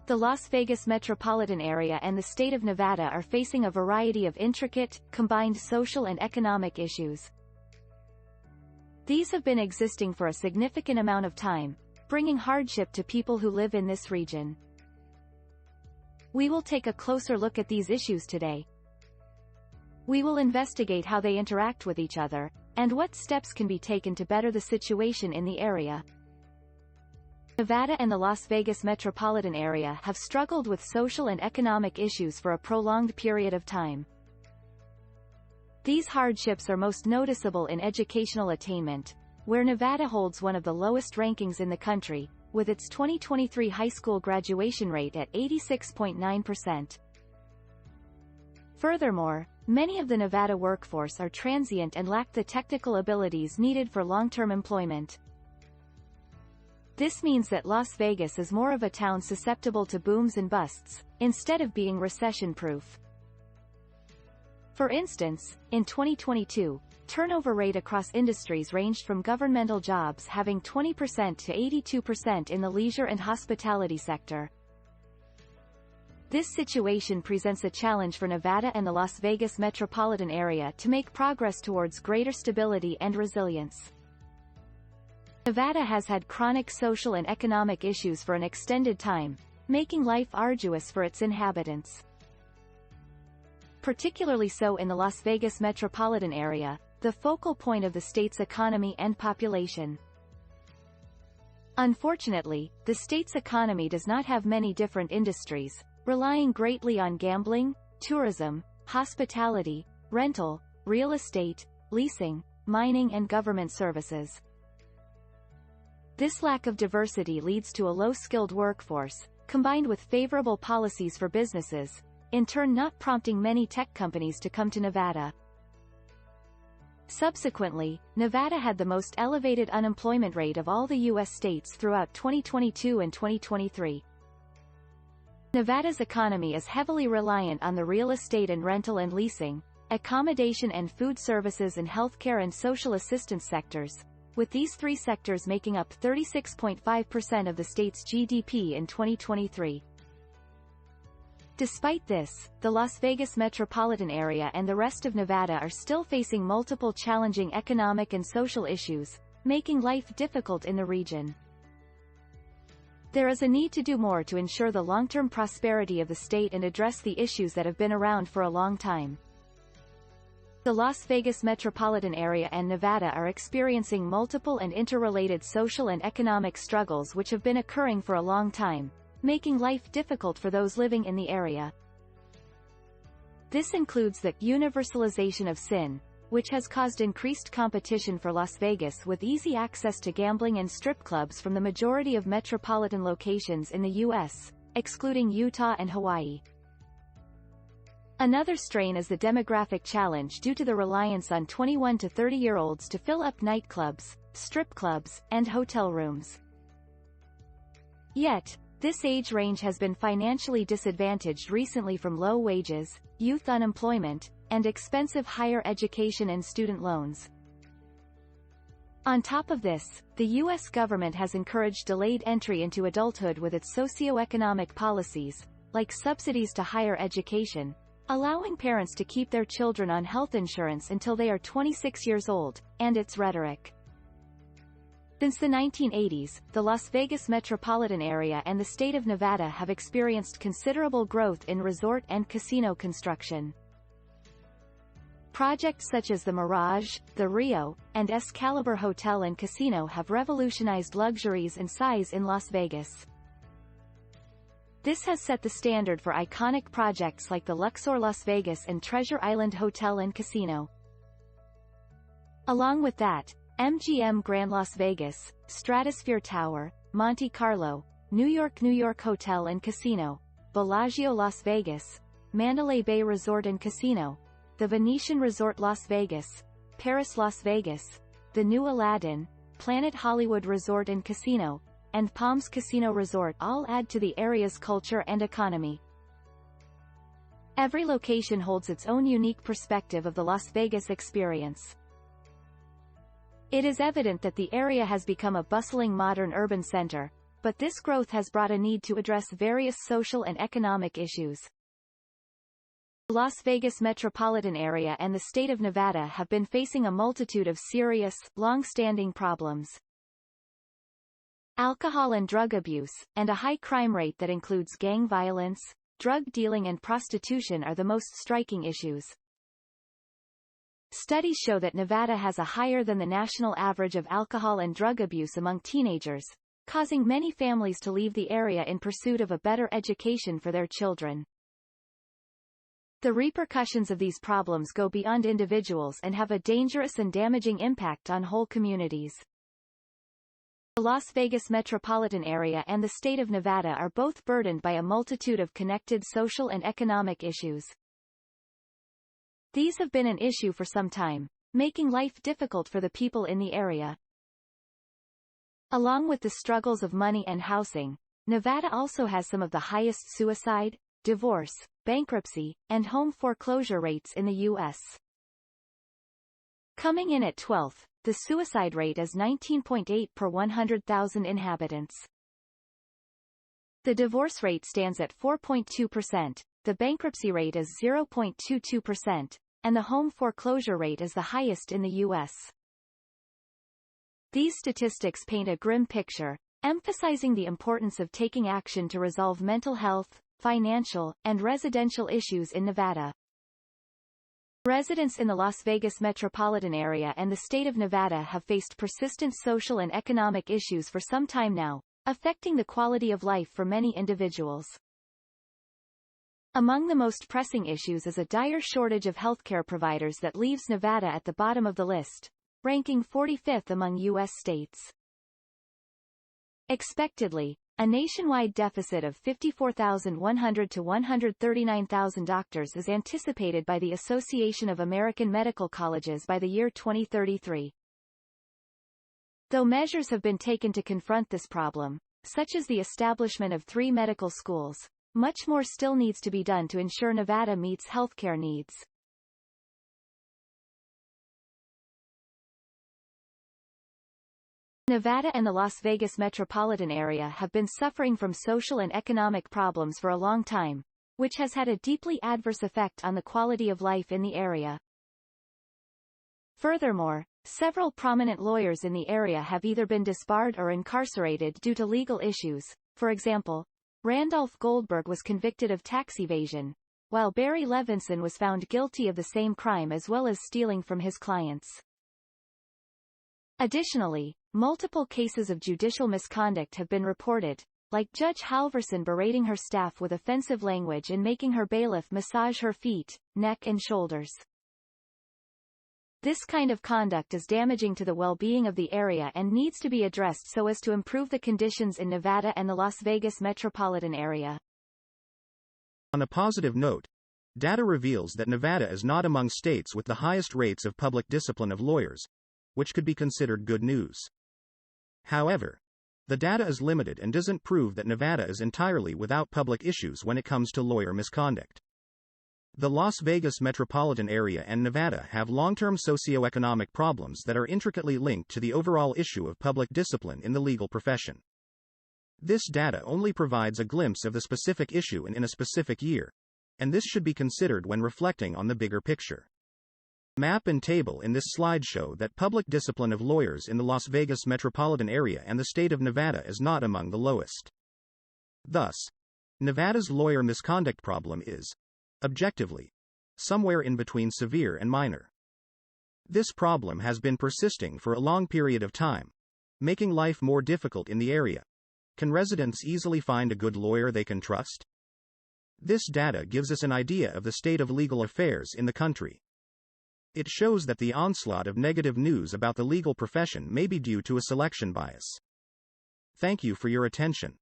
The Las Vegas metropolitan area and the state of Nevada are facing a variety of intricate, combined social and economic issues. These have been existing for a significant amount of time, bringing hardship to people who live in this region. We will take a closer look at these issues today. We will investigate how they interact with each other, and what steps can be taken to better the situation in the area. Nevada and the Las Vegas metropolitan area have struggled with social and economic issues for a prolonged period of time. These hardships are most noticeable in educational attainment, where Nevada holds one of the lowest rankings in the country, with its 2023 high school graduation rate at 86.9%. Furthermore, many of the Nevada workforce are transient and lack the technical abilities needed for long-term employment. This means that Las Vegas is more of a town susceptible to booms and busts, instead of being recession-proof. For instance, in 2022, turnover rate across industries ranged from governmental jobs having 20% to 82% in the leisure and hospitality sector. This situation presents a challenge for Nevada and the Las Vegas metropolitan area to make progress towards greater stability and resilience. Nevada has had chronic social and economic issues for an extended time, making life arduous for its inhabitants. Particularly so in the Las Vegas metropolitan area, the focal point of the state's economy and population. Unfortunately, the state's economy does not have many different industries, relying greatly on gambling, tourism, hospitality, rental, real estate, leasing, mining and government services. This lack of diversity leads to a low-skilled workforce, combined with favorable policies for businesses, in turn not prompting many tech companies to come to Nevada. Subsequently, Nevada had the most elevated unemployment rate of all the U.S. states throughout 2022 and 2023. Nevada's economy is heavily reliant on the real estate and rental and leasing, accommodation and food services and healthcare and social assistance sectors, with these three sectors making up 36.5% of the state's GDP in 2023. Despite this, the Las Vegas metropolitan area and the rest of Nevada are still facing multiple challenging economic and social issues, making life difficult in the region. There is a need to do more to ensure the long-term prosperity of the state and address the issues that have been around for a long time. The Las Vegas metropolitan area and Nevada are experiencing multiple and interrelated social and economic struggles which have been occurring for a long time, making life difficult for those living in the area. This includes the universalization of sin, which has caused increased competition for Las Vegas with easy access to gambling and strip clubs from the majority of metropolitan locations in the U.S., excluding Utah and Hawaii. Another strain is the demographic challenge due to the reliance on 21 to 30-year-olds to fill up nightclubs, strip clubs, and hotel rooms. Yet, this age range has been financially disadvantaged recently from low wages, youth unemployment, and expensive higher education and student loans. On top of this, the U.S. government has encouraged delayed entry into adulthood with its socio-economic policies, like subsidies to higher education, allowing parents to keep their children on health insurance until they are 26 years old, and its rhetoric. Since the 1980s, the Las Vegas metropolitan area and the state of Nevada have experienced considerable growth in resort and casino construction. Projects such as the Mirage, the Rio, and Excalibur Hotel and Casino have revolutionized luxuries and size in Las Vegas. This has set the standard for iconic projects like the Luxor Las Vegas and Treasure Island Hotel and Casino. Along with that, MGM Grand Las Vegas, Stratosphere Tower, Monte Carlo, New York Hotel and Casino, Bellagio Las Vegas, Mandalay Bay Resort and Casino, the Venetian Resort Las Vegas, Paris Las Vegas, the New Aladdin, Planet Hollywood Resort and Casino, and Palms Casino Resort all add to the area's culture and economy. Every location holds its own unique perspective of the Las Vegas experience. It is evident that the area has become a bustling modern urban center, but this growth has brought a need to address various social and economic issues. The Las Vegas metropolitan area and the state of Nevada have been facing a multitude of serious, long-standing problems. Alcohol and drug abuse, and a high crime rate that includes gang violence, drug dealing and prostitution are the most striking issues. Studies show that Nevada has a higher than the national average of alcohol and drug abuse among teenagers, causing many families to leave the area in pursuit of a better education for their children. The repercussions of these problems go beyond individuals and have a dangerous and damaging impact on whole communities. The Las Vegas metropolitan area and the state of Nevada are both burdened by a multitude of connected social and economic issues. These have been an issue for some time, making life difficult for the people in the area. Along with the struggles of money and housing, Nevada also has some of the highest suicide, divorce, bankruptcy, and home foreclosure rates in the U.S. Coming in at 12th, the suicide rate is 19.8 per 100,000 inhabitants. The divorce rate stands at 4.2%, the bankruptcy rate is 0.22%, and the home foreclosure rate is the highest in the U.S. These statistics paint a grim picture, emphasizing the importance of taking action to resolve mental health, financial, and residential issues in Nevada. Residents in the Las Vegas metropolitan area and the state of Nevada have faced persistent social and economic issues for some time now, affecting the quality of life for many individuals. Among the most pressing issues is a dire shortage of healthcare providers that leaves Nevada at the bottom of the list, ranking 45th among U.S. states. Expectedly, a nationwide deficit of 54,100 to 139,000 doctors is anticipated by the Association of American Medical Colleges by the year 2033. Though measures have been taken to confront this problem, such as the establishment of 3 medical schools, much more still needs to be done to ensure Nevada meets healthcare needs. Nevada and the Las Vegas metropolitan area have been suffering from social and economic problems for a long time, which has had a deeply adverse effect on the quality of life in the area. Furthermore, several prominent lawyers in the area have either been disbarred or incarcerated due to legal issues. For example, Randolph Goldberg was convicted of tax evasion, while Barry Levinson was found guilty of the same crime as well as stealing from his clients. Additionally, multiple cases of judicial misconduct have been reported, like Judge Halverson berating her staff with offensive language and making her bailiff massage her feet, neck and shoulders. This kind of conduct is damaging to the well-being of the area and needs to be addressed so as to improve the conditions in Nevada and the Las Vegas metropolitan area. On a positive note, data reveals that Nevada is not among states with the highest rates of public discipline of lawyers, which could be considered good news. However, the data is limited and doesn't prove that Nevada is entirely without public issues when it comes to lawyer misconduct. The Las Vegas metropolitan area and Nevada have long-term socioeconomic problems that are intricately linked to the overall issue of public discipline in the legal profession. This data only provides a glimpse of the specific issue in a specific year, and this should be considered when reflecting on the bigger picture. Map and table in this slide show that public discipline of lawyers in the Las Vegas metropolitan area and the state of Nevada is not among the lowest. Thus, Nevada's lawyer misconduct problem is, objectively, somewhere in between severe and minor. This problem has been persisting for a long period of time, making life more difficult in the area. Can residents easily find a good lawyer they can trust? This data gives us an idea of the state of legal affairs in the country. It shows that the onslaught of negative news about the legal profession may be due to a selection bias. Thank you for your attention.